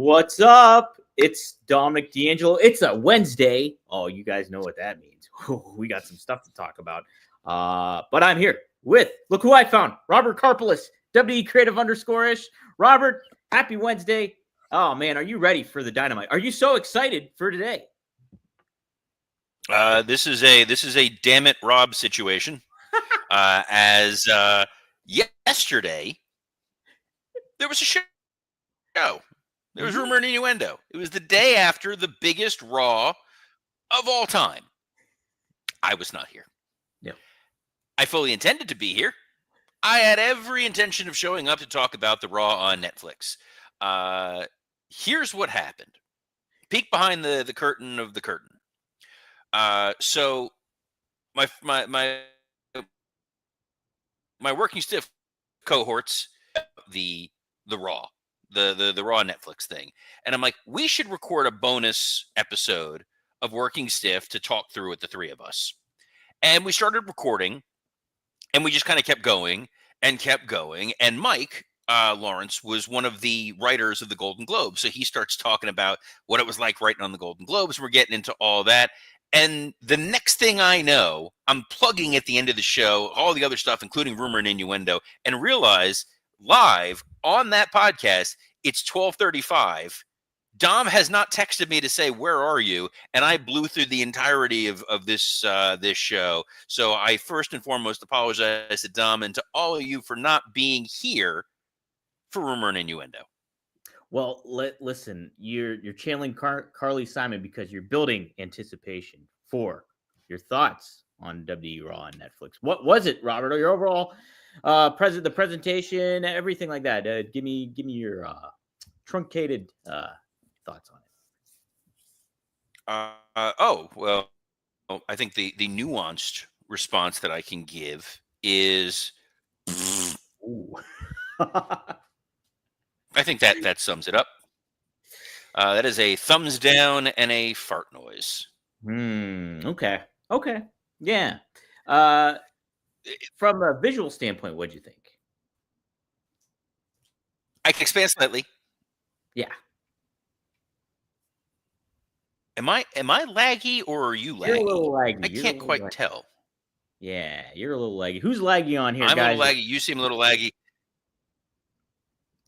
What's up? It's Dominic D'Angelo. It's a Wednesday. Oh, you guys know what that means. We got some stuff to talk about. But I'm here with, look who I found, Robert Karpelis, WE Creative _ish. Robert, happy Wednesday. Oh, man, are you ready for the dynamite? Are you so excited for today? This is a damn it Rob situation. As yesterday there was a show. There was rumor and innuendo. It was the day after the biggest Raw of all time. I was not here. Yeah. I fully intended to be here. I had every intention of showing up to talk about the Raw on Netflix. Here's what happened. Peek behind the curtain of the curtain. So my working stiff cohorts, the Raw, the Raw Netflix thing, and I'm like, we should record a bonus episode of Working Stiff to talk through with the three of us. And we started recording, and we just kind of kept going. And Mike Lawrence was one of the writers of the Golden Globes, so he starts talking about what it was like writing on the Golden Globes. We're getting into all that. And the next thing I know, I'm plugging at the end of the show all the other stuff, including rumor and innuendo, and realize live on that podcast, it's 12:35. Dom has not texted me to say, where are you? And I blew through the entirety of this show. So I first and foremost apologize to Dom and to all of you for not being here for rumor and innuendo. Well, listen, you're channeling Carly Simon because you're building anticipation for your thoughts on WE Raw on Netflix. What was it, Robert? Your overall the presentation, everything like that. Give me your truncated thoughts on it. Well, I think the nuanced response that I can give is I think that sums it up. That is a thumbs down and a fart noise. Okay. Yeah. From a visual standpoint, what'd you think? I can expand slightly. Yeah. Am I laggy or are you laggy? You're a little laggy. I can't quite tell. Yeah, you're a little laggy. Who's laggy on here, I'm guys? a little laggy. You seem a little laggy.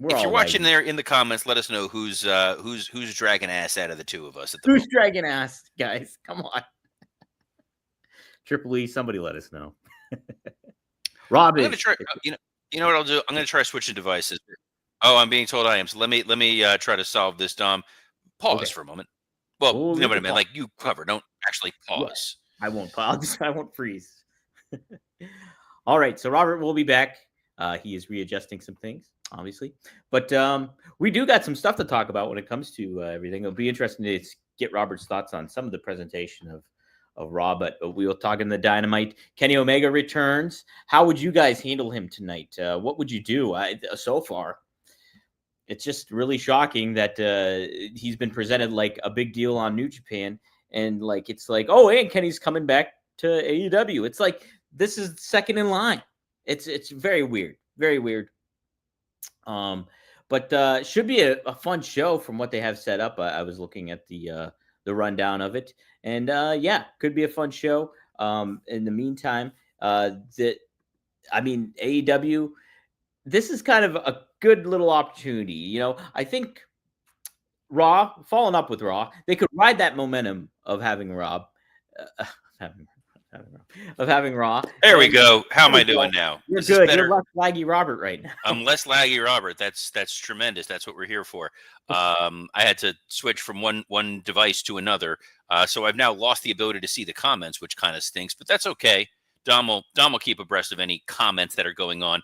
If you're watching there in the comments, let us know who's dragging ass out of the two of us. Who's dragging ass, guys? Come on. Triple E, somebody let us know. Rob, I'm gonna try. You know what I'll do? I'm gonna try switching devices. Oh, I'm being told I am. So let me try to solve this, Dom. Pause for a moment. Well, you know what I mean. Like you cover. Don't actually pause. Yeah, I won't pause. I won't freeze. All right. So Robert will be back. He is readjusting some things, obviously, but we do got some stuff to talk about when it comes to everything. It'll be interesting to get Robert's thoughts on some of the presentation of Raw, but we will talk in the Dynamite. Kenny Omega returns. How would you guys handle him tonight? What would you do? So far, it's just really shocking that he's been presented like a big deal on New Japan, and like it's like, oh, and Kenny's coming back to AEW. It's like this is second in line. It's very weird, very weird. But should be a fun show from what they have set up. I was looking at the rundown of it, and yeah, could be a fun show. In the meantime, AEW, this is kind of a good little opportunity. You know, I think Raw, following up with Raw, they could ride that momentum of having Rob, having Raw. There we go. How am I doing now? You're good. You're less laggy Robert right now. I'm less laggy Robert. That's tremendous. That's what we're here for. I had to switch from one device to another, so I've now lost the ability to see the comments, which kind of stinks, but that's okay. Dom will keep abreast of any comments that are going on.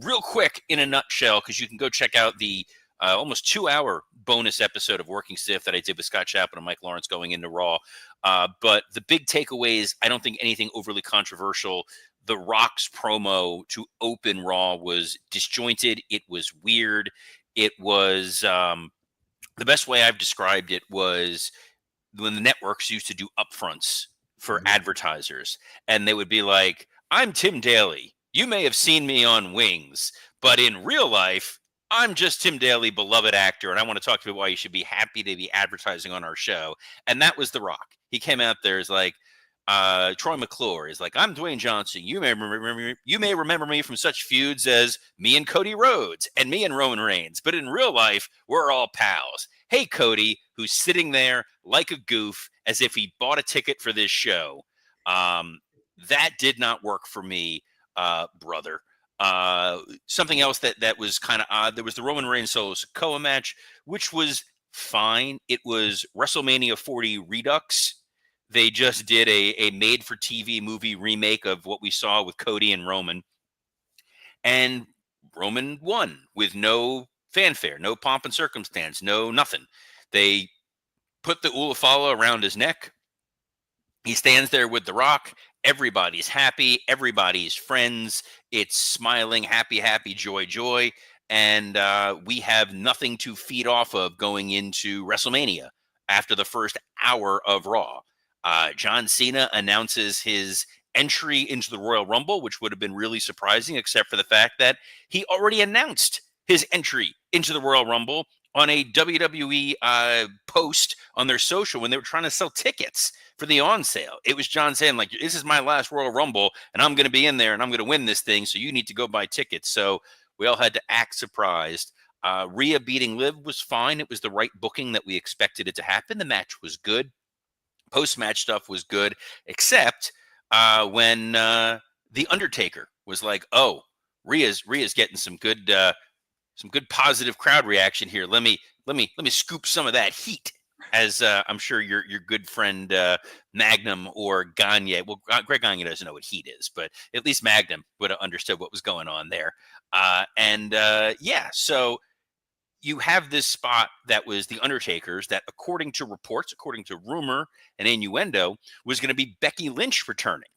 Real quick, in a nutshell, because you can go check out the almost 2-hour bonus episode of Working Stiff that I did with Scott Chapman and Mike Lawrence going into Raw. But the big takeaways, I don't think anything overly controversial. The Rock's promo to open Raw was disjointed. It was weird. It was the best way I've described it was when the networks used to do upfronts for advertisers, and they would be like, I'm Tim Daly. You may have seen me on Wings, but in real life, I'm just Tim Daly, beloved actor, and I want to talk to you about why you should be happy to be advertising on our show. And that was The Rock. He came out there as like Troy McClure is like, I'm Dwayne Johnson. You may remember me from such feuds as me and Cody Rhodes and me and Roman Reigns, but in real life, we're all pals. Hey, Cody, who's sitting there like a goof as if he bought a ticket for this show. That did not work for me, brother. Something else that was kind of odd. There was the Roman Reigns Solo Sikoa match, which was fine. It was WrestleMania 40 Redux. They just did a made-for-TV movie remake of what we saw with Cody and Roman, and Roman won with no fanfare, no pomp and circumstance, no nothing. They put the Ulafala around his neck. He stands there with The Rock. Everybody's happy. Everybody's friends. It's smiling, happy, happy, joy, joy. And we have nothing to feed off of going into WrestleMania after the first hour of Raw. John Cena announces his entry into the Royal Rumble, which would have been really surprising, except for the fact that he already announced his entry into the Royal Rumble on a WWE post on their social when they were trying to sell tickets for the on sale. It was John saying, like, this is my last Royal Rumble, and I'm going to be in there, and I'm going to win this thing, so you need to go buy tickets. So we all had to act surprised. Rhea beating Liv was fine. It was the right booking that we expected it to happen. The match was good. Post-match stuff was good, except when The Undertaker was like, oh, Rhea's getting some good positive crowd reaction here. Let me scoop some of that heat, as I'm sure your good friend Magnum or Gagne. Well, Greg Gagne doesn't know what heat is, but at least Magnum would have understood what was going on there. So you have this spot that was the Undertaker's that, according to reports, according to rumor and innuendo, was going to be Becky Lynch returning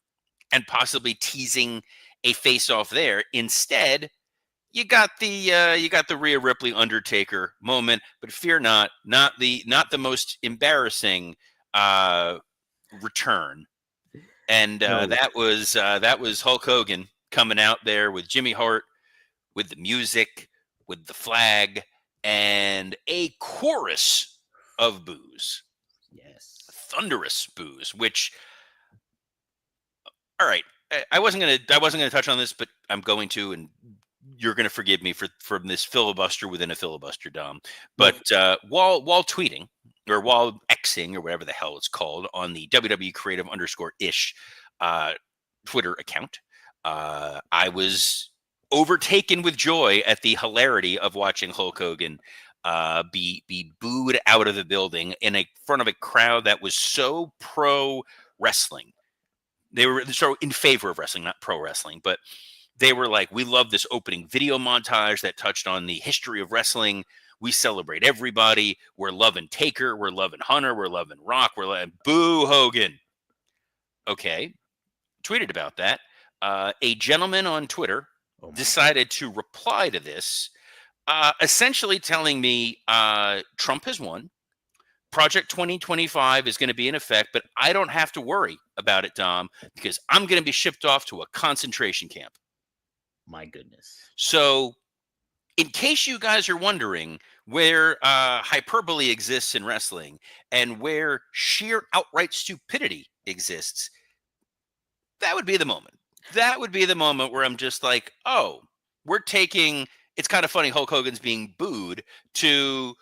and possibly teasing a face-off there. Instead, you got the Rhea Ripley Undertaker moment, but fear not the most embarrassing return. And No. that was Hulk Hogan coming out there with Jimmy Hart, with the music, with the flag, and a chorus of boos. Yes. Thunderous boos, which, all right, I wasn't gonna touch on this, but I'm going to, and you're going to forgive me from this filibuster within a filibuster, Dom. But while tweeting, or while Xing, or whatever the hell it's called, on the WWE Creative _ish Twitter account, I was overtaken with joy at the hilarity of watching Hulk Hogan be booed out of the building in front of a crowd that was so pro wrestling. They were so in favor of wrestling, not pro wrestling, but they were like, we love this opening video montage that touched on the history of wrestling. We celebrate everybody. We're loving Taker. We're loving Hunter. We're loving Rock. We're loving boo Hogan. Okay. Tweeted about that. A gentleman on Twitter decided to reply to this, essentially telling me Trump has won. Project 2025 is going to be in effect, but I don't have to worry about it, Dom, because I'm going to be shipped off to a concentration camp. My goodness. So, in case you guys are wondering where hyperbole exists in wrestling and where sheer outright stupidity exists, that would be the moment. That would be the moment where I'm just like, oh, we're taking, it's kind of funny Hulk Hogan's being booed to,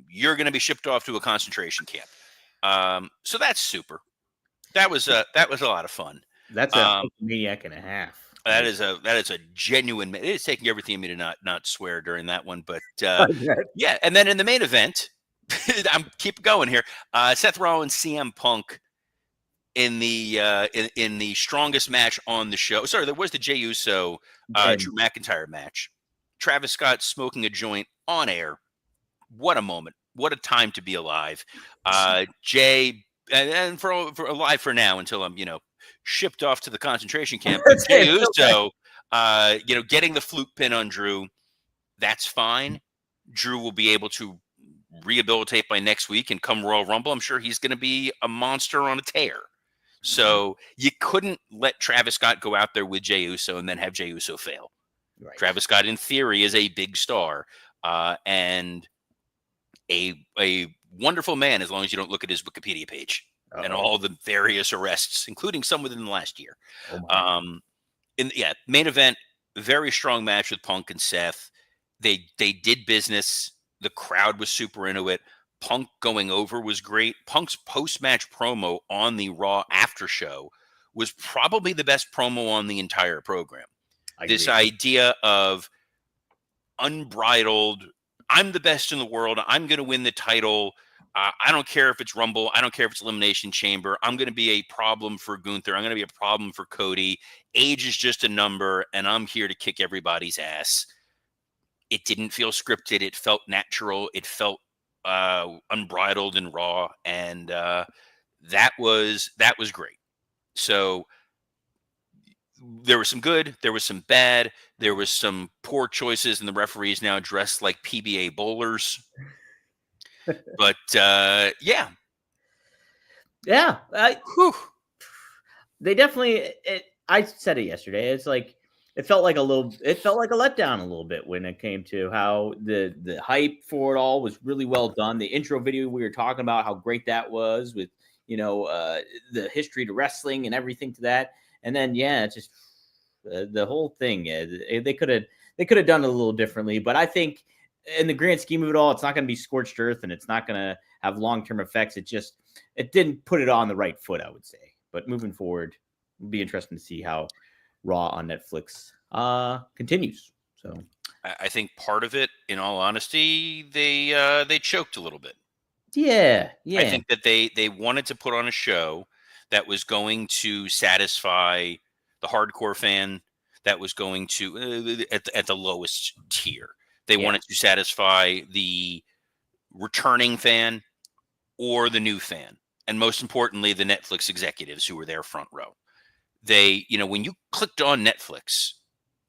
you're going to be shipped off to a concentration camp. So that's super. That was a lot of fun. That's a maniac and a half. That is a genuine. It is taking everything in me to not swear during that one, but yeah. And then in the main event, I'm keep going here. Seth Rollins, CM Punk in the strongest match on the show. Sorry, there was the Jey Uso Drew McIntyre match. Travis Scott smoking a joint on air. What a moment! What a time to be alive. Jay, and for alive for now until I'm shipped off to the concentration camp. But Jey Uso, getting the fluke pin on Drew, that's fine. Drew will be able to rehabilitate by next week and come Royal Rumble. I'm sure he's going to be a monster on a tear. So you couldn't let Travis Scott go out there with Jey Uso and then have Jey Uso fail. Right. Travis Scott, in theory, is a big star. and a wonderful man, as long as you don't look at his Wikipedia page and Uh-oh. all the various arrests, including some within the last year. Oh my. Um, main event, very strong match with Punk and Seth. They did business. The crowd was super into it. Punk going over was great. Punk's post-match promo on the Raw after show was probably the best promo on the entire program. I This agree. idea of unbridled, I'm the best in the world. I'm going to win the title. I don't care if it's Rumble. I don't care if it's Elimination Chamber. I'm going to be a problem for Gunther. I'm going to be a problem for Cody. Age is just a number, and I'm here to kick everybody's ass. It didn't feel scripted. It felt natural. It felt unbridled and raw, and that was great. So there was some good, there was some bad, there was some poor choices, and the referees now dressed like PBA bowlers. But yeah, Whew. They definitely. I said it yesterday. It's like it felt like a letdown a little bit when it came to how the hype for it all was really well done. The intro video we were talking about how great that was with the history to wrestling and everything to that, and then it's just the whole thing. They could have done it a little differently, but I think in the grand scheme of it all, it's not going to be scorched earth and it's not going to have long-term effects. It didn't put it on the right foot, I would say. But moving forward, it'll be interesting to see how Raw on Netflix continues. So I think part of it, in all honesty, they choked a little bit. yeah. I think that they wanted to put on a show that was going to satisfy the hardcore fan, that was going to at the lowest tier. They wanted to satisfy the returning fan or the new fan, and most importantly, the Netflix executives who were there front row. They, when you clicked on Netflix,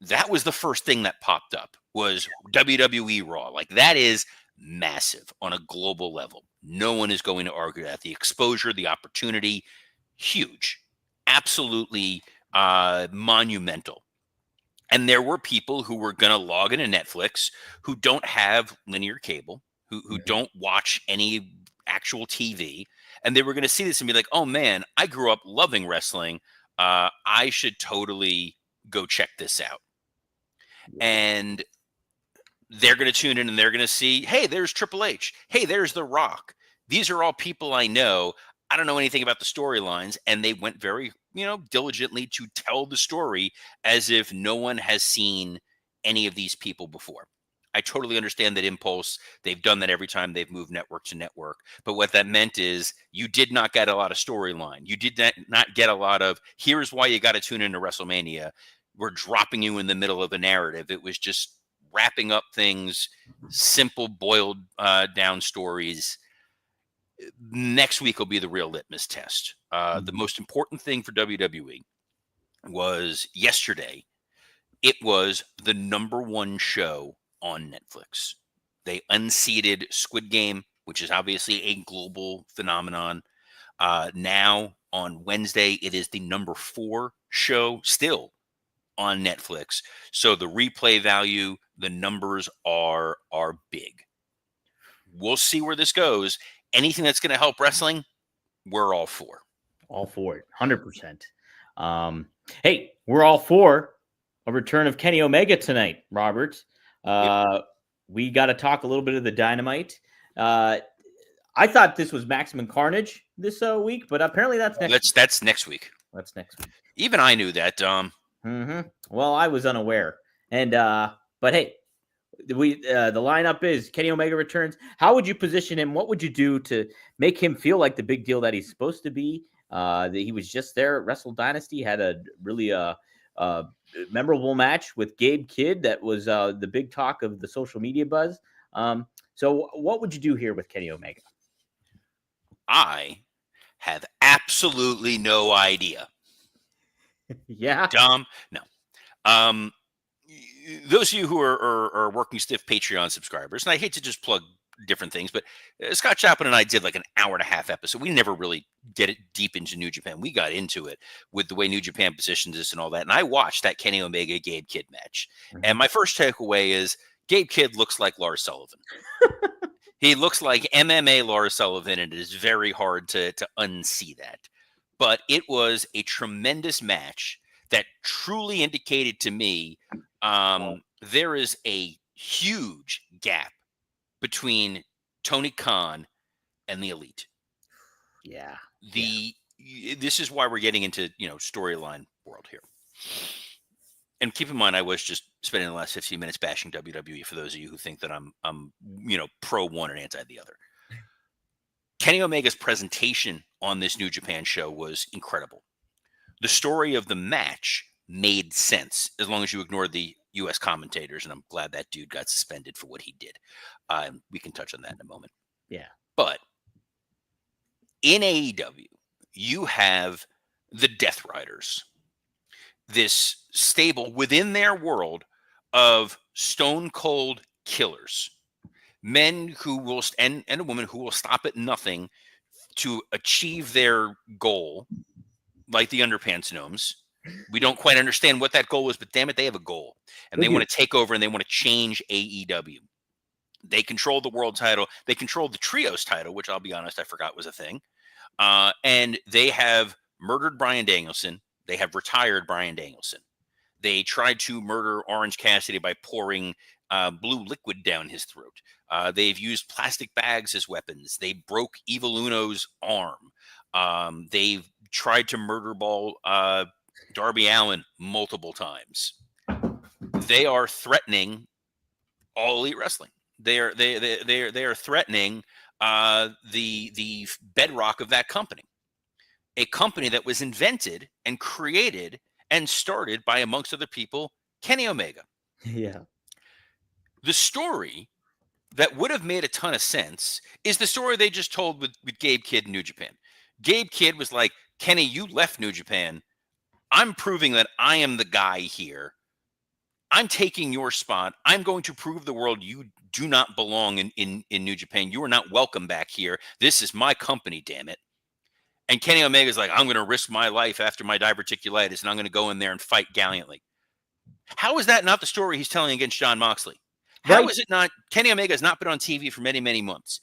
that was the first thing that popped up was WWE Raw. Like that is massive on a global level. No one is going to argue that. The exposure, the opportunity, huge, absolutely monumental. And there were people who were going to log into Netflix who don't have linear cable, who don't watch any actual TV, and they were going to see this and be like, "Oh man, I grew up loving wrestling. I should totally go check this out." And they're going to tune in and they're going to see, hey, there's Triple H. Hey, there's The Rock. These are all people I know. I don't know anything about the storylines. And they went very, diligently to tell the story as if no one has seen any of these people before. I totally understand that impulse. They've done that every time they've moved network to network. But what that meant is you did not get a lot of storyline. You did not get a lot of, here's why you got to tune into WrestleMania. We're dropping you in the middle of a narrative. It was just wrapping up things, simple, boiled down stories. Next week will be the real litmus test. The most important thing for WWE was yesterday. It was the #1 show on Netflix. They unseated Squid Game, which is obviously a global phenomenon. Now on Wednesday, it is the #4 show still on Netflix. So the replay value, the numbers are big. We'll see where this goes. Anything that's going to help wrestling, we're all for. All for it, 100%. Hey, we're all for a return of Kenny Omega tonight, Robert. We got to talk a little bit of the Dynamite. I thought this was Maximum Carnage this week, but apparently that's next week. That's next week. That's next week. Even I knew that, Dom. Well, I was unaware. And but hey, the lineup is Kenny Omega returns. How would you position him? What would you do to make him feel like the big deal that he's supposed to be? That he was just there at Wrestle Dynasty, had a really memorable match with Gabe Kidd that was the big talk of the social media buzz. So what would you do here with Kenny Omega? I have absolutely no idea. Yeah. Dom, no. Those of you who are Working Stiff Patreon subscribers, and I hate to just plug different things, but Scott Chapman and I did like an hour-and-a-half episode. We never really get it deep into New Japan. We got into it with the way New Japan positions us and all that. And I watched that Kenny Omega Gabe Kidd match. And my first takeaway is Gabe Kidd looks like Lars Sullivan. He looks like MMA Lars Sullivan, and it is very hard to unsee that. But it was a tremendous match that truly indicated to me there is a huge gap between Tony Khan and the Elite. Yeah. This is why we're getting into storyline world here. And keep in mind, I was just spending the last 15 minutes bashing WWE for those of you who think that I'm pro one and anti the other. Kenny Omega's presentation on this New Japan show was incredible. The story of the match made sense as long as you ignored the U.S. commentators, and I'm glad that dude got suspended for what he did. We can touch on that in a moment. Yeah. But in AEW, you have the Death Riders, this stable within their world of stone cold killers, men who will and a woman who will stop at nothing to achieve their goal, like the Underpants Gnomes. We don't quite understand what that goal is, but damn it, they have a goal, and they want to take over and they want to change AEW. They control the world title. They control the trios title, which I'll be honest, I forgot was a thing. And they have murdered Bryan Danielson. They have retired Bryan Danielson. They tried to murder Orange Cassidy by pouring blue liquid down his throat. They've used plastic bags as weapons. They broke Evil Uno's arm. They've tried to murder ball Darby Allin multiple times. They are threatening All Elite Wrestling. They are threatening the bedrock of that company. A company that was invented and created and started by, amongst other people, Kenny Omega. Yeah. The story that would have made a ton of sense is the story they just told with Gabe Kidd in New Japan. Gabe Kidd was like, Kenny, you left New Japan. I'm proving that I am the guy here. I'm taking your spot. I'm going to prove the world you do not belong in New Japan. You are not welcome back here. This is my company, damn it. And Kenny Omega's like, I'm going to risk my life after my diverticulitis, and I'm going to go in there and fight gallantly. How is that not the story he's telling against Jon Moxley? How is it not? Kenny Omega has not been on TV for many, many months.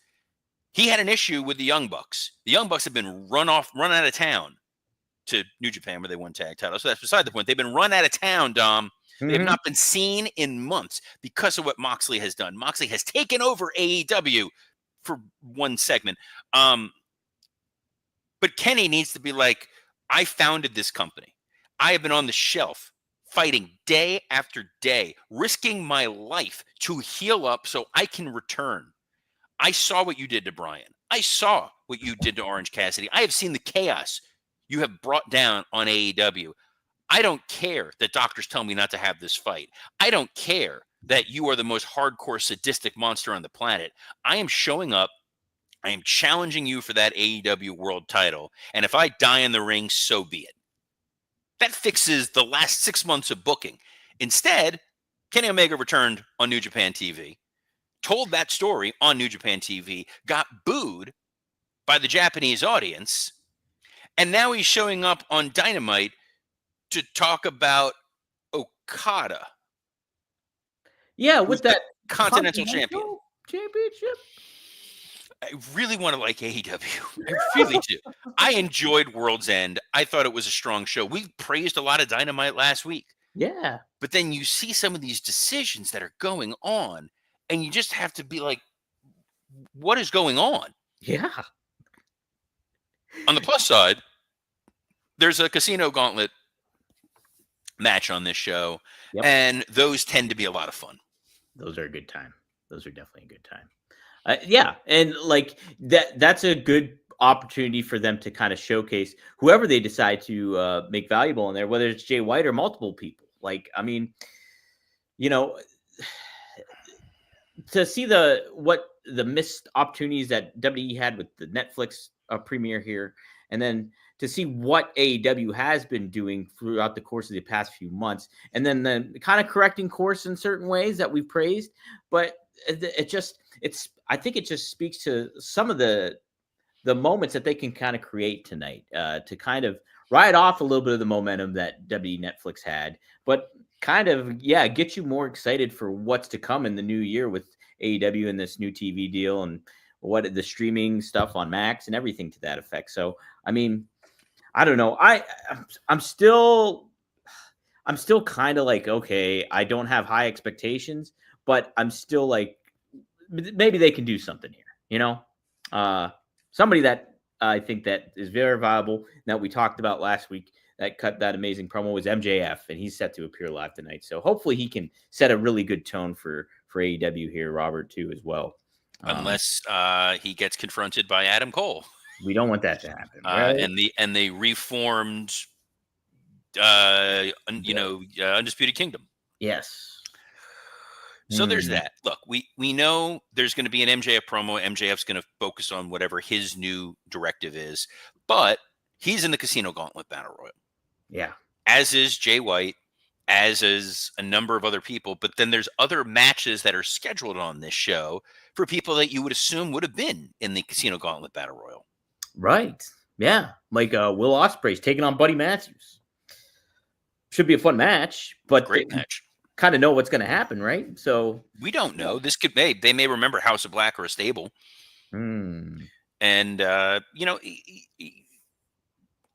He had an issue with the Young Bucks. The Young Bucks have been run out of town to New Japan where they won tag titles. So that's beside the point. They've been run out of town, Dom. Mm-hmm. They have not been seen in months because of what Moxley has done. Moxley has taken over AEW for one segment. But Kenny needs to be like, I founded this company. I have been on the shelf fighting day after day, risking my life to heal up so I can return. I saw what you did to Bryan. I saw what you did to Orange Cassidy. I have seen the chaos you have brought down on AEW. I don't care that doctors tell me not to have this fight. I don't care that you are the most hardcore sadistic monster on the planet. I am showing up. I am challenging you for that AEW world title. And if I die in the ring, so be it. That fixes the last 6 months of booking. Instead, Kenny Omega returned on New Japan TV, told that story on New Japan TV, got booed by the Japanese audience, and now he's showing up on Dynamite to talk about Okada. Yeah, with that Continental Champion. Championship. I really want to like AEW. I really do. I enjoyed World's End. I thought it was a strong show. We praised a lot of Dynamite last week. Yeah. But then you see some of these decisions that are going on, and you just have to be like, what is going on? Yeah. On the plus side, there's a Casino Gauntlet match on this show, and those tend to be a lot of fun. Those are a good time. Those are definitely a good time. Yeah, and like that's a good opportunity for them to kind of showcase whoever they decide to make valuable in there, whether it's Jay White or multiple people. Like, I mean, you know, to see the missed opportunities that WWE had with the Netflix premiere here, and then to see what AEW has been doing throughout the course of the past few months, and then the kind of correcting course in certain ways that we've praised, but I think it just speaks to some of the moments that they can kind of create tonight to kind of ride off a little bit of the momentum that WWE Netflix had, but kind of get you more excited for what's to come in the new year with AEW and this new TV deal and what the streaming stuff on Max and everything to that effect. So I mean, I don't know. I'm still kind of like, okay, I don't have high expectations, but I'm still like, maybe they can do something here, somebody that I think that is very viable that we talked about last week that cut that amazing promo was MJF, and he's set to appear live tonight. So hopefully he can set a really good tone for AEW here, Robert, too, as well. Unless he gets confronted by Adam Cole. We don't want that to happen, right? And the reformed, Undisputed Kingdom. Yes. So there's that. Look, we know there's going to be an MJF promo. MJF's going to focus on whatever his new directive is, but he's in the Casino Gauntlet Battle Royal. Yeah. As is Jay White, as is a number of other people. But then there's other matches that are scheduled on this show for people that you would assume would have been in the Casino Gauntlet Battle Royal. Right. Yeah. Like Will Ospreay's taking on Buddy Matthews. Should be a fun match, but great match. Kind of know what's going to happen, right? So we don't know. This could they may remember House of Black or a stable. And I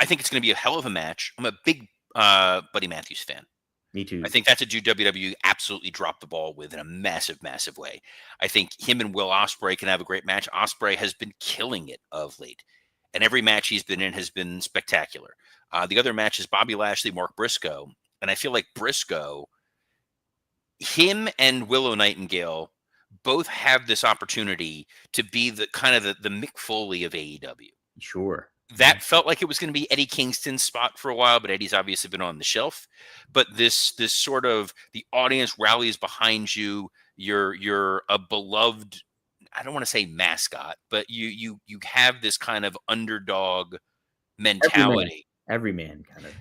think it's going to be a hell of a match. I'm a big Buddy Matthews fan. Me too. I think that's a dude WWE absolutely dropped the ball with in a massive, massive way. I think him and Will Ospreay can have a great match. Ospreay has been killing it of late, and every match he's been in has been spectacular. The other match is Bobby Lashley, Mark Briscoe, and I feel like Briscoe, him and Willow Nightingale both have this opportunity to be the kind of the Mick Foley of AEW. Sure. That felt like it was going to be Eddie Kingston's spot for a while, but Eddie's obviously been on the shelf. But this sort of the audience rallies behind you. You're a beloved, I don't want to say mascot, but you have this kind of underdog mentality. Every man kind of.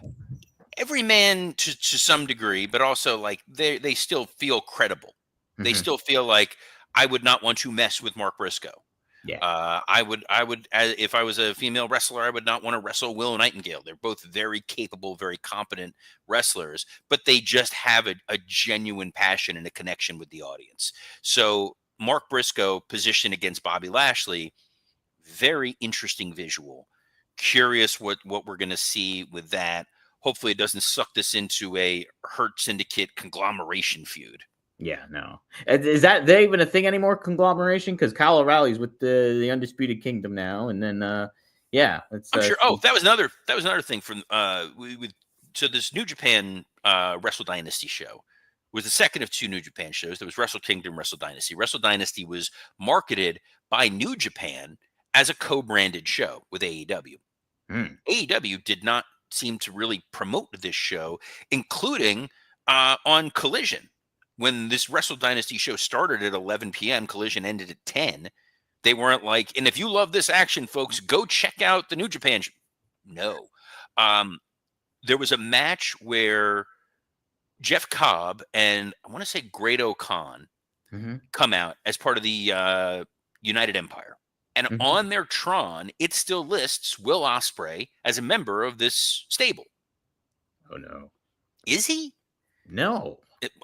Every man to some degree, but also like they still feel credible. Mm-hmm. They still feel like I would not want to mess with Mark Briscoe. Yeah. I would, if I was a female wrestler, I would not want to wrestle Willow Nightingale. They're both very capable, very competent wrestlers, but they just have a genuine passion and a connection with the audience. So Mark Briscoe positioned against Bobby Lashley, very interesting visual. Curious what we're going to see with that. Hopefully it doesn't suck this into a Hurt Syndicate conglomeration feud. Yeah, no. Is that they even a thing anymore? Conglomeration, because Kyle O'Reilly's with the Undisputed Kingdom now, and then I'm sure. Oh, that was another thing from so this New Japan Wrestle Dynasty show was the second of two New Japan shows. There was Wrestle Kingdom, Wrestle Dynasty. Wrestle Dynasty was marketed by New Japan as a co-branded show with AEW. AEW did not seem to really promote this show, including on Collision. When this Wrestle Dynasty show started at 11 p.m., Collision ended at 10. They weren't like, and if you love this action, folks, go check out the New Japan show. No. There was a match where Jeff Cobb and I want to say Grado Khan come out as part of the United Empire. And on their Tron, it still lists Will Ospreay as a member of this stable. Oh, no. Is he? No.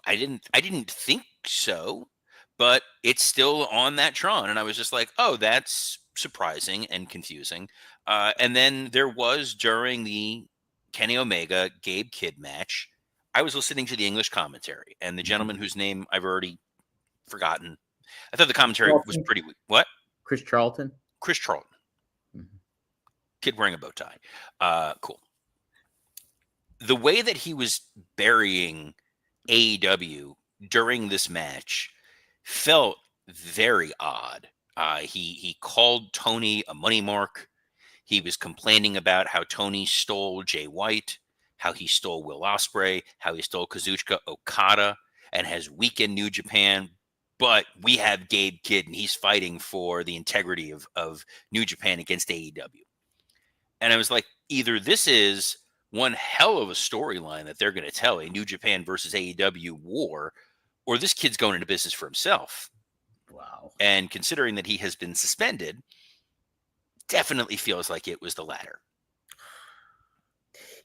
I didn't think so, but it's still on that Tron. And I was just like, oh, that's surprising and confusing. And then there was during the Kenny Omega Gabe Kidd match, I was listening to the English commentary, and the gentleman whose name I've already forgotten. I thought the commentary was pretty weak. What? Chris Charlton. Kid wearing a bow tie. Cool. The way that he was burying AEW during this match felt very odd. He called Tony a money mark. He was complaining about how Tony stole Jay White, how he stole Will Ospreay, how he stole Kazuchika Okada, and has weakened New Japan. But we have Gabe Kidd, and he's fighting for the integrity of New Japan against AEW. And I was like, either this is one hell of a storyline that they're going to tell, a New Japan versus AEW war, or this kid's going into business for himself. Wow. And considering that he has been suspended, definitely feels like it was the latter.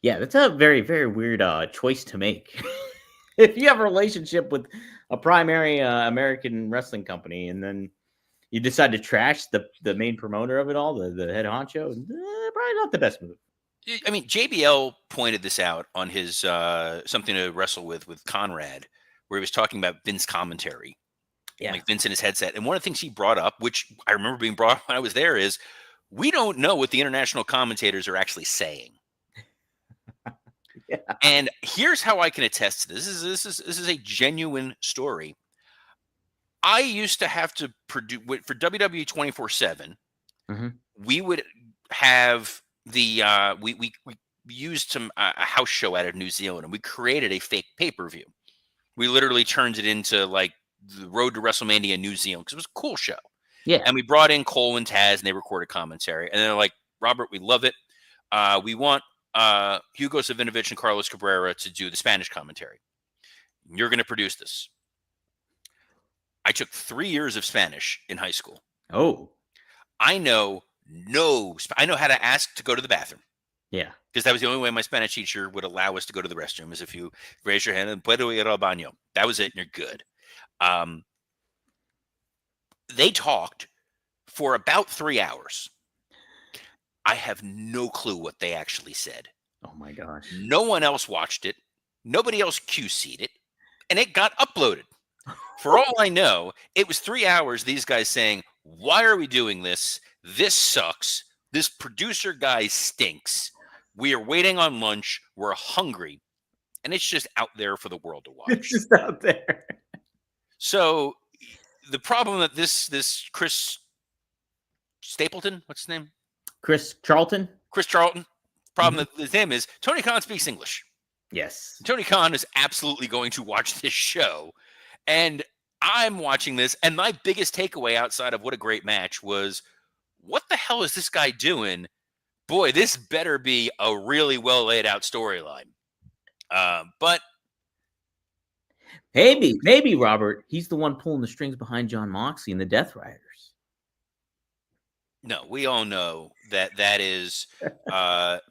Yeah, that's a very, very weird choice to make. If you have a relationship with a primary American wrestling company, and then you decide to trash the main promoter of it all, the head honcho, probably not the best move. I mean, JBL pointed this out on his something to wrestle with Conrad, where he was talking about Vince commentary, Yeah. like Vince in his headset. And one of the things he brought up, which I remember being brought up when I was there, is we don't know what the international commentators are actually saying. Yeah. And here's how I can attest to this. This is a genuine story. I used to have to produce for WWE 24/7. Mhm. We would have the we used some a house show out of New Zealand, and we created a fake pay-per-view. We literally turned it into like the Road to WrestleMania New Zealand because it was a cool show. Yeah. And we brought in Cole and Taz, and they recorded commentary. And they're like, Robert, we love it. We want Hugo Savinovich and Carlos Cabrera to do the Spanish commentary. You're going to produce this. I took 3 years of Spanish in high school. Oh. I know how to ask to go to the bathroom. Yeah. Because that was the only way my Spanish teacher would allow us to go to the restroom, is if you raise your hand and puedo ir al baño. That was it, and you're good. They talked for about 3 hours. I have no clue what they actually said. Oh my gosh. No one else watched it. Nobody else QC'd it. And it got uploaded. For all I know, it was 3 hours, these guys saying, why are we doing this? This sucks. This producer guy stinks. We are waiting on lunch. We're hungry. And it's just out there for the world to watch. It's just out there. So the problem that this Chris Stapleton, what's his name? Chris Charlton. Problem with him is Tony Khan speaks English. Yes. Tony Khan is absolutely going to watch this show. And I'm watching this, and my biggest takeaway outside of what a great match was, what the hell is this guy doing? Boy, this better be a really well laid out storyline. But maybe Robert, he's the one pulling the strings behind John Moxley and the Death Riders. No, we all know that is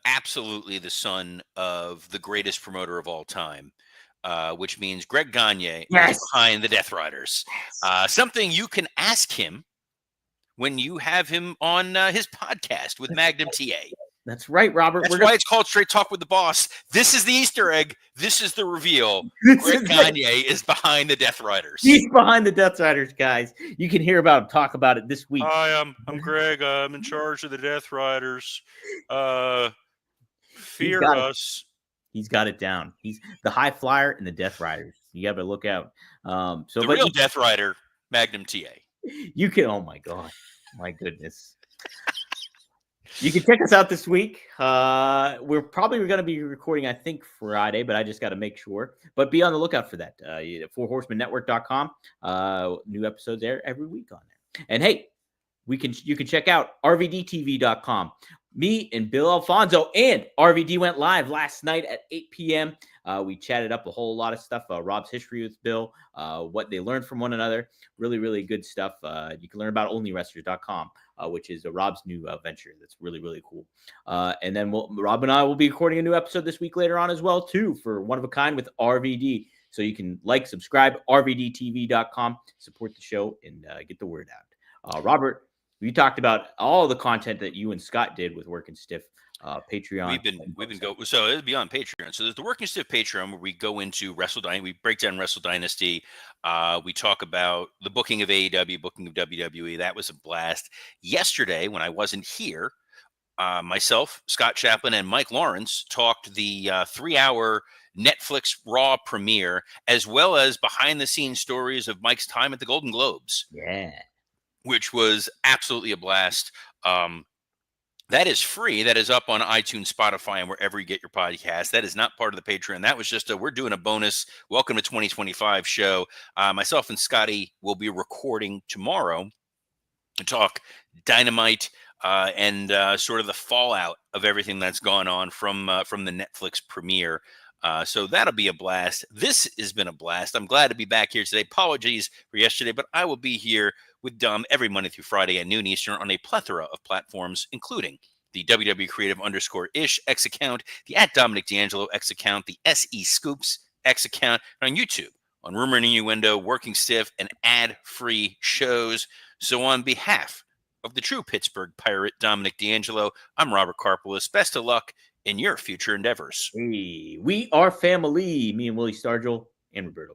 absolutely the son of the greatest promoter of all time, which means Greg Gagne is behind the Death Riders. Something you can ask him when you have him on his podcast with Magnum TA. That's right, Robert. That's why it's called Straight Talk with the Boss. This is the Easter egg. This is the reveal. Greg Gagne is behind the Death Riders. He's behind the Death Riders, guys. You can hear about him, talk about it this week. Hi, I'm Greg. I'm in charge of the Death Riders. Fear us. He's got it down. He's the high flyer and the Death Riders. You got to look out. The real Death Rider, Magnum TA. You can. Oh my god, my goodness. You can check us out this week. We're probably going to be recording, I think, Friday, but I just got to make sure. But be on the lookout for that. 4horsemannetwork.com. New episodes there every week on there. And hey, you can check out rvdtv.com. Me and Bill Alfonso and RVD went live last night at 8 p.m. We chatted up a whole lot of stuff. Rob's history with Bill, what they learned from one another. Really, really good stuff. You can learn about onlywrestlers.com, which is Rob's new venture. That's really, really cool. And then Rob and I will be recording a new episode this week later on as well, too, for One of a Kind with RVD. So you can subscribe, rvdtv.com, support the show, and get the word out. Robert, we talked about all the content that you and Scott did with Working Stiff. Patreon. We've been going, so it'll be on Patreon. So there's the Working Stiff Patreon, where we go into Wrestle Dynasty. We break down Wrestle Dynasty. We talk about the booking of AEW, booking of WWE. That was a blast. Yesterday, when I wasn't here, myself, Scott Chaplin, and Mike Lawrence talked the 3-hour Netflix Raw premiere, as well as behind the scenes stories of Mike's time at the Golden Globes. Yeah. Which was absolutely a blast. That is free. That is up on iTunes, Spotify, and wherever you get your podcast. That is not part of the Patreon. That was just we're doing a bonus Welcome to 2025 show. Myself and Scotty will be recording tomorrow to talk Dynamite and sort of the fallout of everything that's gone on from the Netflix premiere. So that'll be a blast. This has been a blast. I'm glad to be back here today. Apologies for yesterday, but I will be here with Dom every Monday through Friday at noon Eastern on a plethora of platforms, including the WWE Creative _ish X account, the @Dominic D'Angelo X account, the SE Scoops X account, and on YouTube on Rumor and Innuendo, Working Stiff, and ad-free shows. So on behalf of the true Pittsburgh Pirate, Dominic D'Angelo, I'm Robert Karpolis. Best of luck in your future endeavors. Hey, we are family. Me and Willie Stargell and Roberto.